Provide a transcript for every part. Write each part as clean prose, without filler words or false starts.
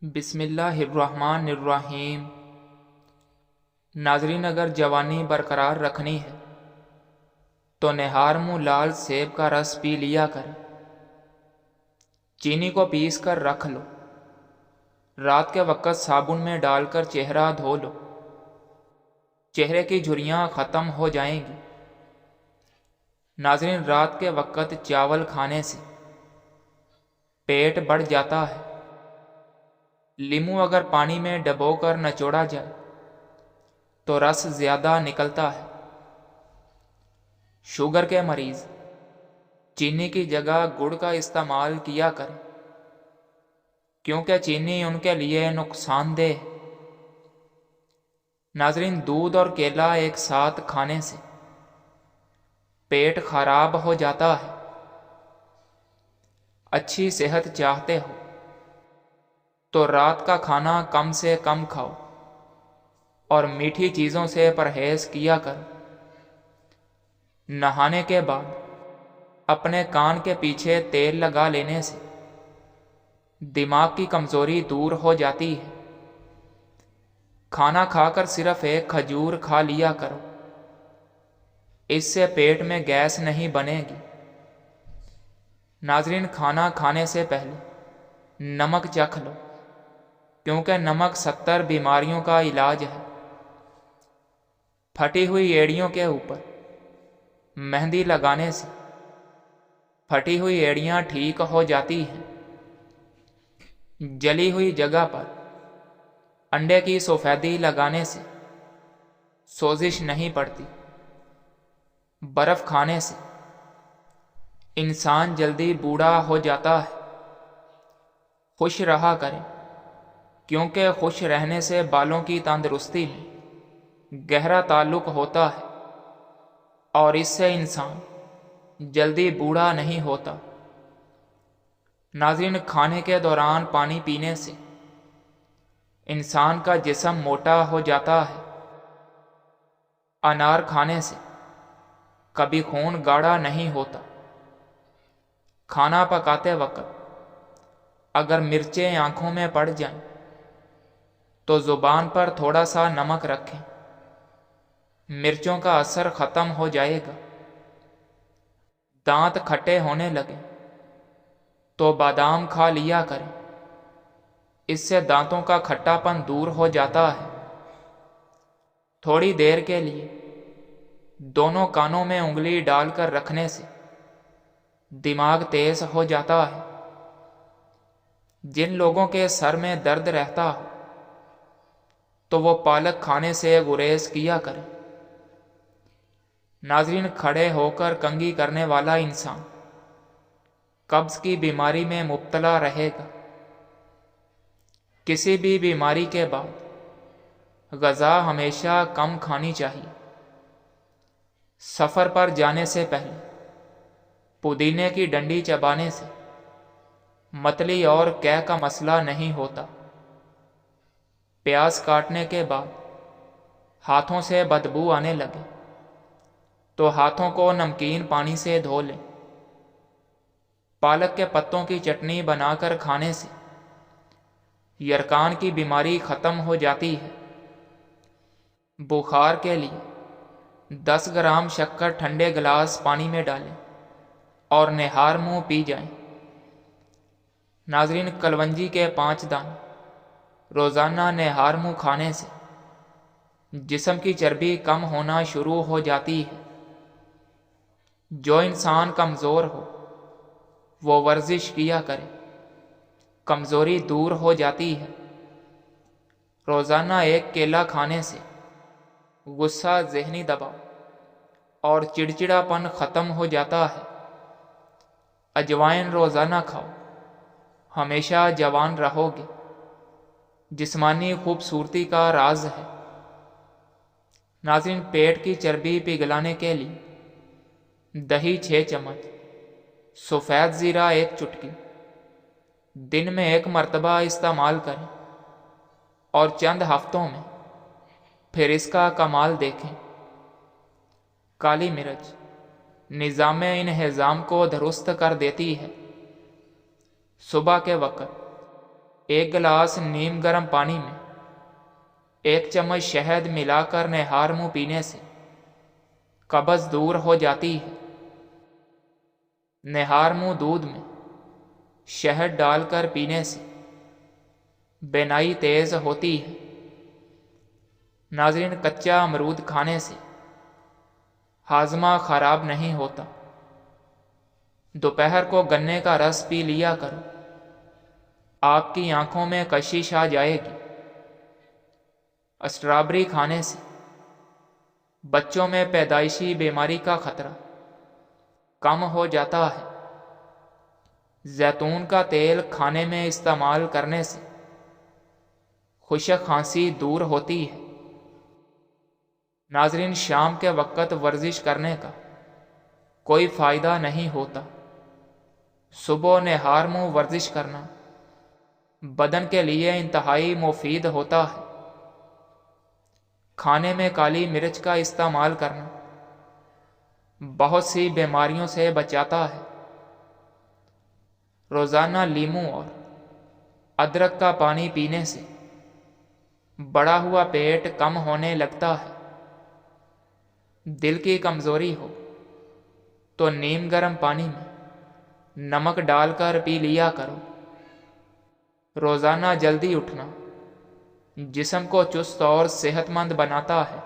بسم اللہ الرحمن الرحیم۔ ناظرین، اگر جوانی برقرار رکھنی ہے تو نہار منہ لال سیب کا رس پی لیا کریں۔ چینی کو پیس کر رکھ لو۔ رات کے وقت صابن میں ڈال کر چہرہ دھو لو، چہرے کی جھریاں ختم ہو جائیں گی۔ ناظرین، رات کے وقت چاول کھانے سے پیٹ بڑھ جاتا ہے۔ لیمو اگر پانی میں ڈبو کر نچوڑا جائے تو رس زیادہ نکلتا ہے۔ شوگر کے مریض چینی کی جگہ گڑ کا استعمال کیا کریں، کیونکہ چینی ان کے لیے نقصان دہ ہے۔ ناظرین، دودھ اور کیلا ایک ساتھ کھانے سے پیٹ خراب ہو جاتا ہے۔ اچھی صحت چاہتے ہو تو رات کا کھانا کم سے کم کھاؤ اور میٹھی چیزوں سے پرہیز کیا کرو۔ نہانے کے بعد اپنے کان کے پیچھے تیل لگا لینے سے دماغ کی کمزوری دور ہو جاتی ہے۔ کھانا کھا کر صرف ایک کھجور کھا لیا کرو، اس سے پیٹ میں گیس نہیں بنے گی۔ ناظرین، کھانا کھانے سے پہلے نمک چکھ لو، کیونکہ نمک 70 بیماریوں کا علاج ہے۔ پھٹی ہوئی ایڑیوں کے اوپر مہندی لگانے سے پھٹی ہوئی ایڑیاں ٹھیک ہو جاتی ہیں۔ جلی ہوئی جگہ پر انڈے کی سفیدی لگانے سے سوزش نہیں پڑتی۔ برف کھانے سے انسان جلدی بوڑھا ہو جاتا ہے۔ خوش رہا کریں، کیونکہ خوش رہنے سے بالوں کی تندرستی میں گہرا تعلق ہوتا ہے اور اس سے انسان جلدی بوڑھا نہیں ہوتا۔ ناظرین، کھانے کے دوران پانی پینے سے انسان کا جسم موٹا ہو جاتا ہے۔ انار کھانے سے کبھی خون گاڑھا نہیں ہوتا۔ کھانا پکاتے وقت اگر مرچیں آنکھوں میں پڑ جائیں تو زبان پر تھوڑا سا نمک رکھیں، مرچوں کا اثر ختم ہو جائے گا۔ دانت کھٹے ہونے لگے تو بادام کھا لیا کریں، اس سے دانتوں کا کھٹا پن دور ہو جاتا ہے۔ تھوڑی دیر کے لیے دونوں کانوں میں انگلی ڈال کر رکھنے سے دماغ تیز ہو جاتا ہے۔ جن لوگوں کے سر میں درد رہتا ہو تو وہ پالک کھانے سے گریز کیا کریں۔ ناظرین، کھڑے ہو کر کنگھی کرنے والا انسان قبض کی بیماری میں مبتلا رہے گا۔ کسی بھی بیماری کے بعد غذا ہمیشہ کم کھانی چاہیے۔ سفر پر جانے سے پہلے پودینے کی ڈنڈی چبانے سے متلی اور قے کا مسئلہ نہیں ہوتا۔ پیاز کاٹنے کے بعد ہاتھوں سے بدبو آنے لگے تو ہاتھوں کو نمکین پانی سے دھو لیں۔ پالک کے پتوں کی چٹنی بنا کر کھانے سے یرکان کی بیماری ختم ہو جاتی ہے۔ بخار کے لیے 10 گرام شکر ٹھنڈے گلاس پانی میں ڈالیں اور نہار منہ پی جائیں۔ ناظرین، کلونجی کے 5 دانے روزانہ نہار منہ کھانے سے جسم کی چربی کم ہونا شروع ہو جاتی ہے۔ جو انسان کمزور ہو وہ ورزش کیا کرے، کمزوری دور ہو جاتی ہے۔ روزانہ ایک کیلا کھانے سے غصہ، ذہنی دباؤ اور چڑچڑا پن ختم ہو جاتا ہے۔ اجوائن روزانہ کھاؤ، ہمیشہ جوان رہو گے۔ جسمانی خوبصورتی کا راز ہے۔ ناظرین، پیٹ کی چربی پگھلانے کے لیے دہی 6 چمچ، سفید زیرہ 1 چٹکی دن میں 1 مرتبہ استعمال کریں اور چند ہفتوں میں پھر اس کا کمال دیکھیں۔ کالی مرچ نظام انہضام کو درست کر دیتی ہے۔ صبح کے وقت 1 گلاس نیم گرم پانی میں 1 چمچ شہد ملا کر نہار منہ پینے سے قبض دور ہو جاتی ہے۔ نہار منہ دودھ میں شہد ڈال کر پینے سے بینائی تیز ہوتی ہے۔ ناظرین، کچا امرود کھانے سے ہاضمہ خراب نہیں ہوتا۔ دوپہر کو گنے کا رس پی لیا کرو، آپ کی آنکھوں میں کشش آ جائے گی۔ اسٹرابری کھانے سے بچوں میں پیدائشی بیماری کا خطرہ کم ہو جاتا ہے۔ زیتون کا تیل کھانے میں استعمال کرنے سے خشک کھانسی دور ہوتی ہے۔ ناظرین، شام کے وقت ورزش کرنے کا کوئی فائدہ نہیں ہوتا۔ صبح نہار منہ ورزش کرنا بدن کے لیے انتہائی مفید ہوتا ہے۔ کھانے میں کالی مرچ کا استعمال کرنا بہت سی بیماریوں سے بچاتا ہے۔ روزانہ لیموں اور ادرک کا پانی پینے سے بڑا ہوا پیٹ کم ہونے لگتا ہے۔ دل کی کمزوری ہو تو نیم گرم پانی میں نمک ڈال کر پی لیا کرو۔ روزانہ جلدی اٹھنا جسم کو چست اور صحت مند بناتا ہے۔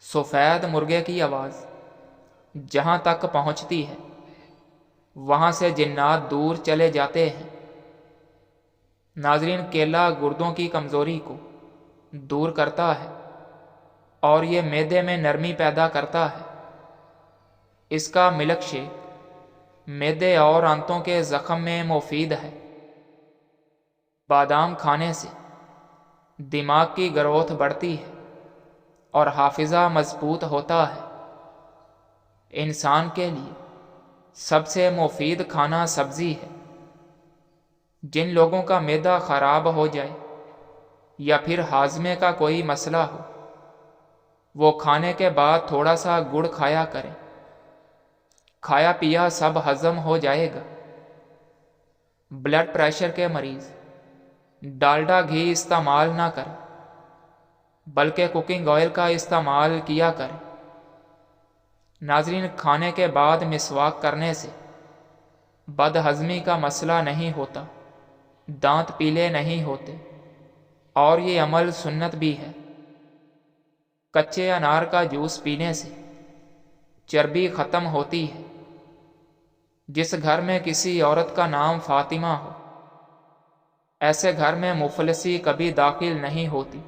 سفید مرغے کی آواز جہاں تک پہنچتی ہے وہاں سے جنات دور چلے جاتے ہیں۔ ناظرین، کیلا گردوں کی کمزوری کو دور کرتا ہے اور یہ معدے میں نرمی پیدا کرتا ہے۔ اس کا ملک شیک معدے اور آنتوں کے زخم میں مفید ہے۔ بادام کھانے سے دماغ کی گروتھ بڑھتی ہے اور حافظہ مضبوط ہوتا ہے۔ انسان کے لیے سب سے مفید کھانا سبزی ہے۔ جن لوگوں کا معدہ خراب ہو جائے یا پھر ہاضمے کا کوئی مسئلہ ہو، وہ کھانے کے بعد تھوڑا سا گڑ کھایا کریں۔ کھایا پیا سب ہضم ہو جائے گا۔ بلڈ پریشر کے مریض ڈالڈا گھی استعمال نہ کریں بلکہ کوکنگ آئل کا استعمال کیا کریں۔ ناظرین، کھانے کے بعد مسواک کرنے سے بد ہضمی کا مسئلہ نہیں ہوتا، دانت پیلے نہیں ہوتے اور یہ عمل سنت بھی ہے۔ کچے انار کا جوس پینے سے چربی ختم ہوتی ہے۔ جس گھر میں کسی عورت کا نام فاطمہ ہو، ایسے گھر میں مفلسی کبھی داخل نہیں ہوتی۔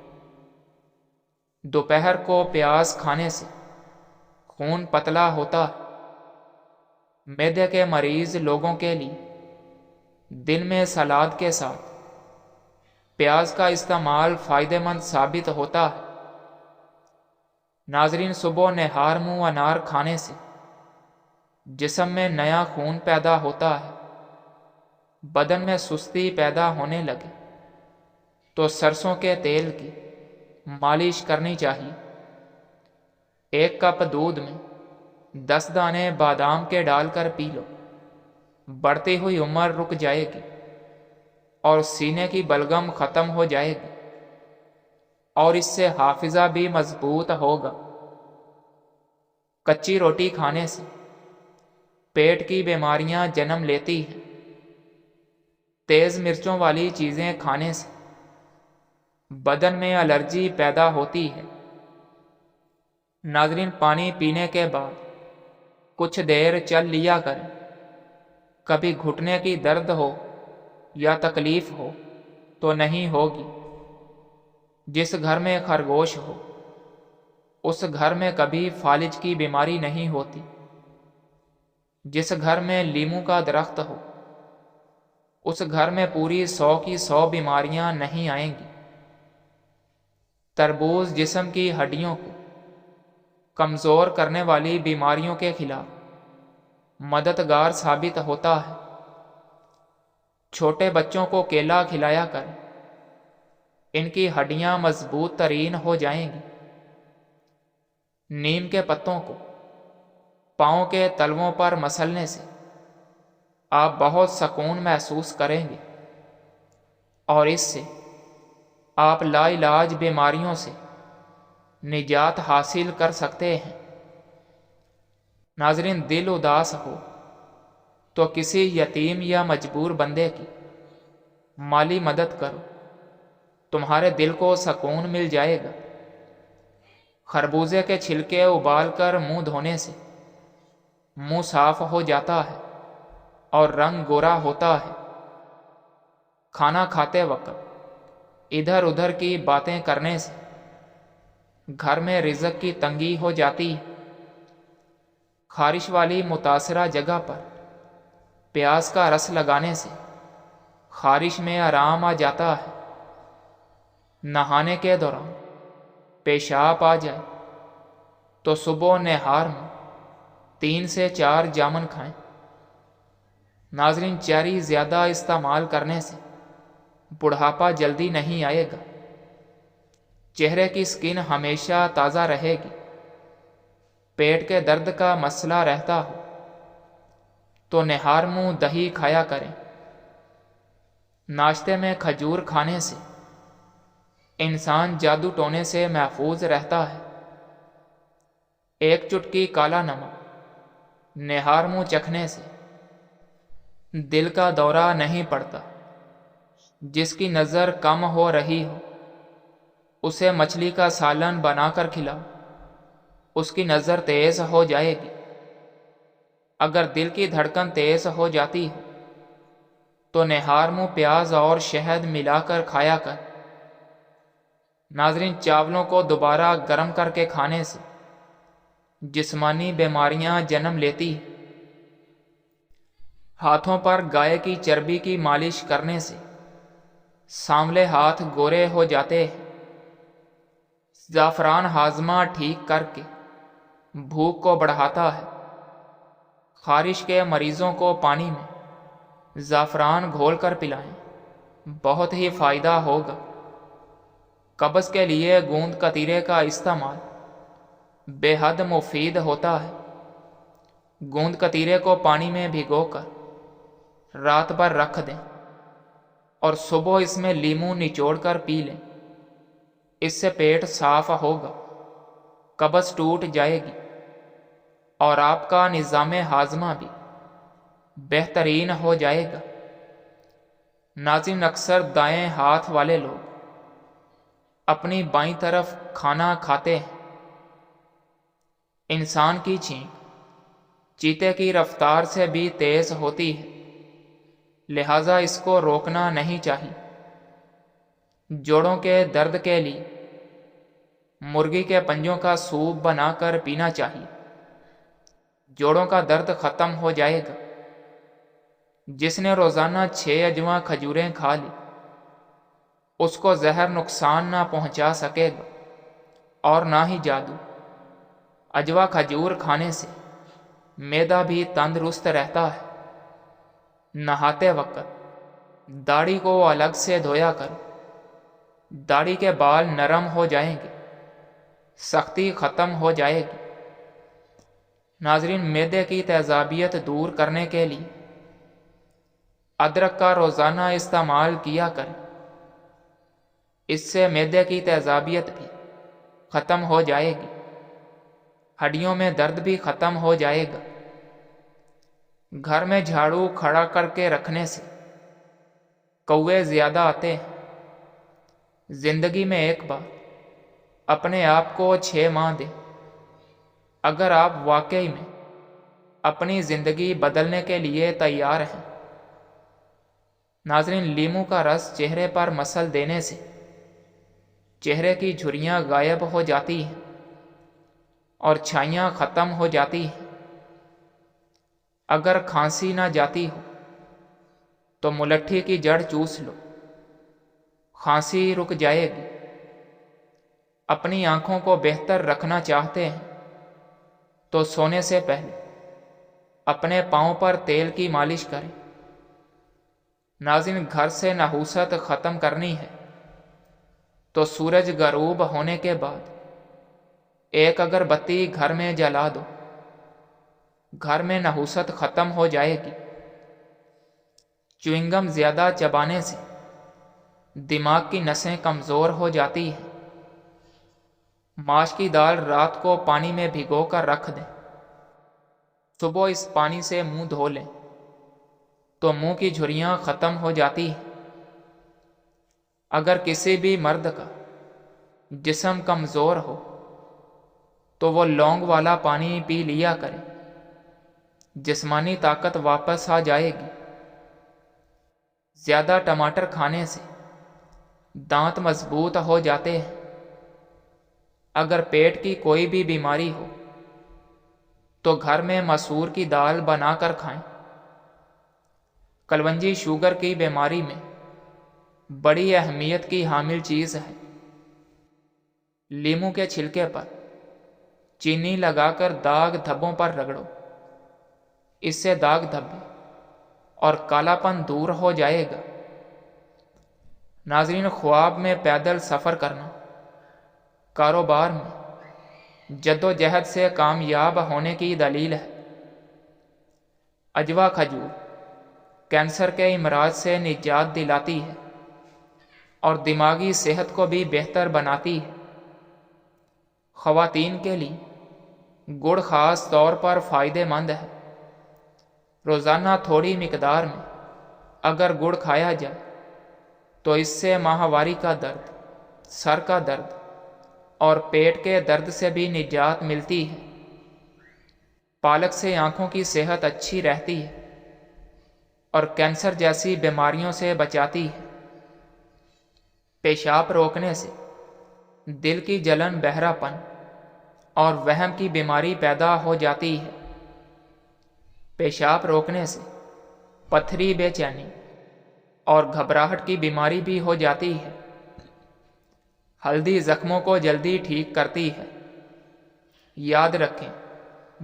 دوپہر کو پیاز کھانے سے خون پتلا ہوتا ہے۔ معدے کے مریض لوگوں کے لیے دن میں سلاد کے ساتھ پیاز کا استعمال فائدہ مند ثابت ہوتا ہے۔ ناظرین، صبح نہار منہ انار کھانے سے جسم میں نیا خون پیدا ہوتا ہے۔ بدن میں سستی پیدا ہونے لگے تو سرسوں کے تیل کی مالش کرنی چاہیے۔ 1 کپ دودھ میں 10 دانے بادام کے ڈال کر پی لو، بڑھتی ہوئی عمر رک جائے گی اور سینے کی بلغم ختم ہو جائے گی اور اس سے حافظہ بھی مضبوط ہوگا۔ کچی روٹی کھانے سے پیٹ کی بیماریاں جنم لیتی ہیں۔ تیز مرچوں والی چیزیں کھانے سے بدن میں الرجی پیدا ہوتی ہے۔ ناظرین، پانی پینے کے بعد کچھ دیر چل لیا کریں۔ کبھی گھٹنے کی درد ہو یا تکلیف ہو تو نہیں ہوگی۔ جس گھر میں خرگوش ہو اس گھر میں کبھی فالج کی بیماری نہیں ہوتی۔ جس گھر میں لیموں کا درخت ہو اس گھر میں پوری 100 کی 100 بیماریاں نہیں آئیں گی۔ تربوز جسم کی ہڈیوں کو کمزور کرنے والی بیماریوں کے خلاف مددگار ثابت ہوتا ہے۔ چھوٹے بچوں کو کیلا کھلایا کریں، ان کی ہڈیاں مضبوط ترین ہو جائیں گی۔ نیم کے پتوں کو پاؤں کے تلووں پر مسلنے سے آپ بہت سکون محسوس کریں گے۔ اور اس سے آپ لا علاج بیماریوں سے نجات حاصل کر سکتے ہیں۔ ناظرین، دل اداس ہو تو کسی یتیم یا مجبور بندے کی مالی مدد کرو، تمہارے دل کو سکون مل جائے گا۔ خربوزے کے چھلکے ابال کر منہ دھونے سے منہ صاف ہو جاتا ہے اور رنگ گورا ہوتا ہے۔ کھانا کھاتے وقت ادھر ادھر کی باتیں کرنے سے گھر میں رزق کی تنگی ہو جاتی ہے۔ خارش والی متاثرہ جگہ پر پیاز کا رس لگانے سے خارش میں آرام آ جاتا ہے۔ نہانے کے دوران پیشاب آ جائے تو صبح نہار میں 3 سے 4 جامن کھائیں۔ ناظرین، چیری زیادہ استعمال کرنے سے بڑھاپا جلدی نہیں آئے گا، چہرے کی سکن ہمیشہ تازہ رہے گی۔ پیٹ کے درد کا مسئلہ رہتا ہو تو نہار منہ دہی کھایا کریں۔ ناشتے میں کھجور کھانے سے انسان جادو ٹونے سے محفوظ رہتا ہے۔ 1 چٹکی کالا نمک نہار منہ چکھنے سے دل کا دورہ نہیں پڑتا۔ جس کی نظر کم ہو رہی ہو اسے مچھلی کا سالن بنا کر کھلاؤ، اس کی نظر تیز ہو جائے گی۔ اگر دل کی دھڑکن تیز ہو جاتی ہو تو نہار منہ پیاز اور شہد ملا کر کھایا کر۔ ناظرین، چاولوں کو دوبارہ گرم کر کے کھانے سے جسمانی بیماریاں جنم لیتی ہیں۔ ہاتھوں پر گائے کی چربی کی مالش کرنے سے سانولے ہاتھ گورے ہو جاتے ہیں۔ زعفران ہاضمہ ٹھیک کر کے بھوک کو بڑھاتا ہے۔ خارش کے مریضوں کو پانی میں زعفران گھول کر پلائیں، بہت ہی فائدہ ہوگا۔ قبض کے لیے گوند کتیرے کا استعمال بے حد مفید ہوتا ہے۔ گوند کتیرے کو پانی میں بھگو کر رات بھر رکھ دیں اور صبح اس میں لیموں نچوڑ کر پی لیں۔ اس سے پیٹ صاف ہوگا، قبض ٹوٹ جائے گی اور آپ کا نظام ہاضمہ بھی بہترین ہو جائے گا۔ ناظرین، اکثر دائیں ہاتھ والے لوگ اپنی بائیں طرف کھانا کھاتے ہیں۔ انسان کی چھینک چیتے کی رفتار سے بھی تیز ہوتی ہے، لہذا اس کو روکنا نہیں چاہیے۔ جوڑوں کے درد کے لیے مرغی کے پنجوں کا سوپ بنا کر پینا چاہیے، جوڑوں کا درد ختم ہو جائے گا۔ جس نے روزانہ 6 اجواں کھجوریں کھا لی اس کو زہر نقصان نہ پہنچا سکے گا اور نہ ہی جادو۔ اجوا کھجور کھانے سے معدہ بھی تندرست رہتا ہے۔ نہاتے وقت داڑھی کو الگ سے دھویا کرو، داڑھی کے بال نرم ہو جائیں گے، سختی ختم ہو جائے گی۔ ناظرین، معدے کی تیزابیت دور کرنے کے لیے ادرک کا روزانہ استعمال کیا کریں، اس سے معدے کی تیزابیت بھی ختم ہو جائے گی، ہڈیوں میں درد بھی ختم ہو جائے گا۔ گھر میں جھاڑو کھڑا کر کے رکھنے سے کوے زیادہ آتے ہیں۔ زندگی میں ایک بار اپنے آپ کو 6 ماہ دیں۔ اگر آپ واقعی میں اپنی زندگی بدلنے کے لیے تیار ہیں۔ ناظرین، لیموں کا رس چہرے پر مسل دینے سے چہرے کی جھریاں غائب ہو جاتی ہیں اور چھائیاں ختم ہو جاتی ہیں۔ اگر کھانسی نہ جاتی ہو تو ملٹھی کی جڑ چوس لو، کھانسی رک جائے گی۔ اپنی آنکھوں کو بہتر رکھنا چاہتے ہیں تو سونے سے پہلے اپنے پاؤں پر تیل کی مالش کریں۔ ناظرین، گھر سے نحوست ختم کرنی ہے تو سورج غروب ہونے کے بعد ایک اگربتی گھر میں جلا دو، گھر میں نحوست ختم ہو جائے گی۔ چوئنگم زیادہ چبانے سے دماغ کی نسیں کمزور ہو جاتی ہیں۔ ماش کی دال رات کو پانی میں بھگو کر رکھ دیں، صبح اس پانی سے منہ دھو لیں تو منہ کی جھریاں ختم ہو جاتی ہیں۔ اگر کسی بھی مرد کا جسم کمزور ہو تو وہ لونگ والا پانی پی لیا کرے، جسمانی طاقت واپس آ جائے گی۔ زیادہ ٹماٹر کھانے سے دانت مضبوط ہو جاتے ہیں۔ اگر پیٹ کی کوئی بھی بیماری ہو تو گھر میں مسور کی دال بنا کر کھائیں۔ کلونجی شوگر کی بیماری میں بڑی اہمیت کی حامل چیز ہے۔ لیموں کے چھلکے پر چینی لگا کر داغ دھبوں پر رگڑو، اس سے داغ دھبے اور کالا پن دور ہو جائے گا۔ ناظرین، خواب میں پیدل سفر کرنا کاروبار میں جد و جہد سے کامیاب ہونے کی دلیل ہے۔ اجوا کھجور کینسر کے امراض سے نجات دلاتی ہے اور دماغی صحت کو بھی بہتر بناتی ہے۔ خواتین کے لیے گڑ خاص طور پر فائدہ مند ہے۔ روزانہ تھوڑی مقدار میں اگر گڑ کھایا جائے تو اس سے ماہواری کا درد، سر کا درد اور پیٹ کے درد سے بھی نجات ملتی ہے۔ پالک سے آنکھوں کی صحت اچھی رہتی ہے اور کینسر جیسی بیماریوں سے بچاتی ہے۔ پیشاب روکنے سے دل کی جلن، بہرا پن اور وہم کی بیماری پیدا ہو جاتی ہے۔ پیشاب روکنے سے پتھری، بے چینی اور گھبراہٹ کی بیماری بھی ہو جاتی ہے۔ ہلدی زخموں کو جلدی ٹھیک کرتی ہے۔ یاد رکھیں،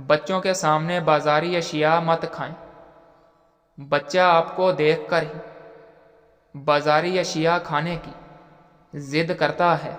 بچوں کے سامنے بازاری اشیاء مت کھائیں۔ بچہ آپ کو دیکھ کر ہی بازاری اشیاء کھانے کی ضد کرتا ہے۔